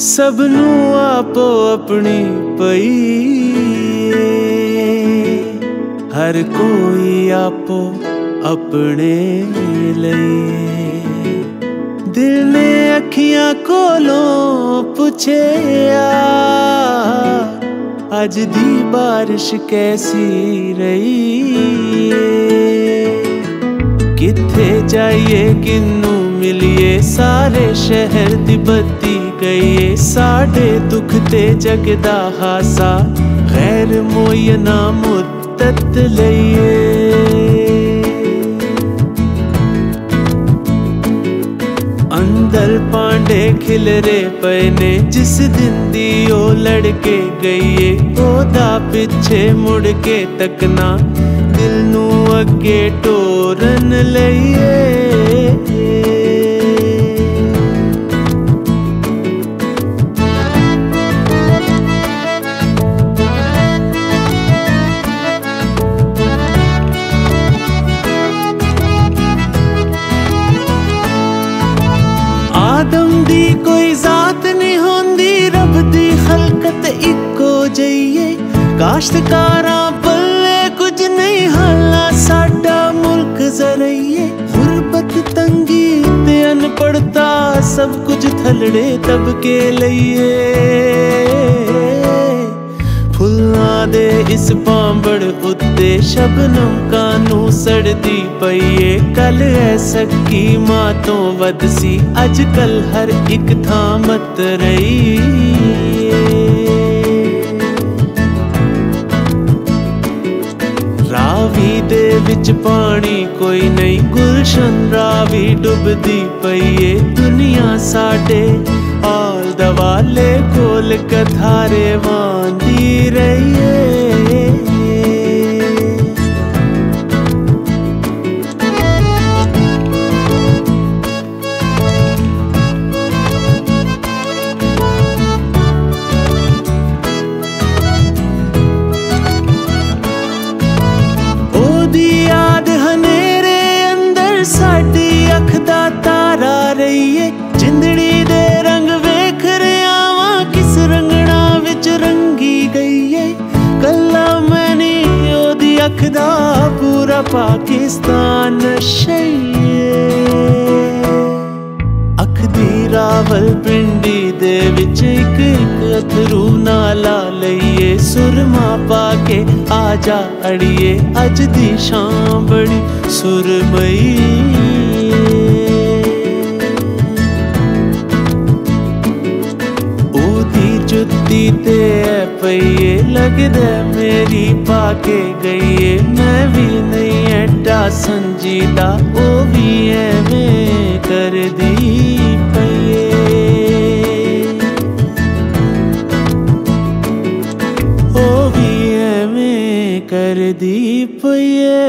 सबनू आपो अपनी पई, हर कोई आपो अपने लिए। दिल ने अखियां कोलों पुछेया, अज दी बारिश कैसी रही। किथे जाइए किन्नू मिलिए, सारे शहर दी बत्ती गईए। साडे दुख ते जगदा हासा, गैर मोयना मुद्दत लईए। अंदर पांडे खिलरे पे ने, जिस दिन दी ओ लड़के गईए। ओदा पिछे मुड़ के तकना, दिल नू अगे टोरन लईए। आदम दी कोई जात नहीं होंदी, रब दी खलकत इको जईए। काश्तकारां पल्ले कुछ नहीं, हाला साडा मुल्क जरईए। गुरबत तंगी ते अनपढ़ता, सब कुछ थलड़े तबके लईए। फुल्लां दे इस पांबड़ उत्ते, शबनम कानू सड़दी पईए। कल ऐ सक्की मां तो वध सी, अजकल हर एक थां मत रही। रावी दे विच पानी कोई नहीं, गुलशन रावी डुबदी पईए। दुनिया साडे आल दवाले, कोल कथारे वांदी रहीए। ओदी याद हनेरे अंदर साडी अख दा तारा रहीए। जिंदड़ी दे रंग वेख रहा वां, किस रंगना विच रंगी गई है। कल्ला मैनी ओदी अख दा पूरा पाकिस्तान नशईए। अख दी रावल पिंडी दे विच इक अथरू नाला लईए। सुरमा पाके आजा अड़िए, अज दी शाम बड़ी सुरमई। जुत्ती ते पईए, लगदा मेरी पाके गईए। मैं भी नहीं एडा संजीदा, ओ भी एवें कर दी पईए। ओ भी एवें कर दी पईए।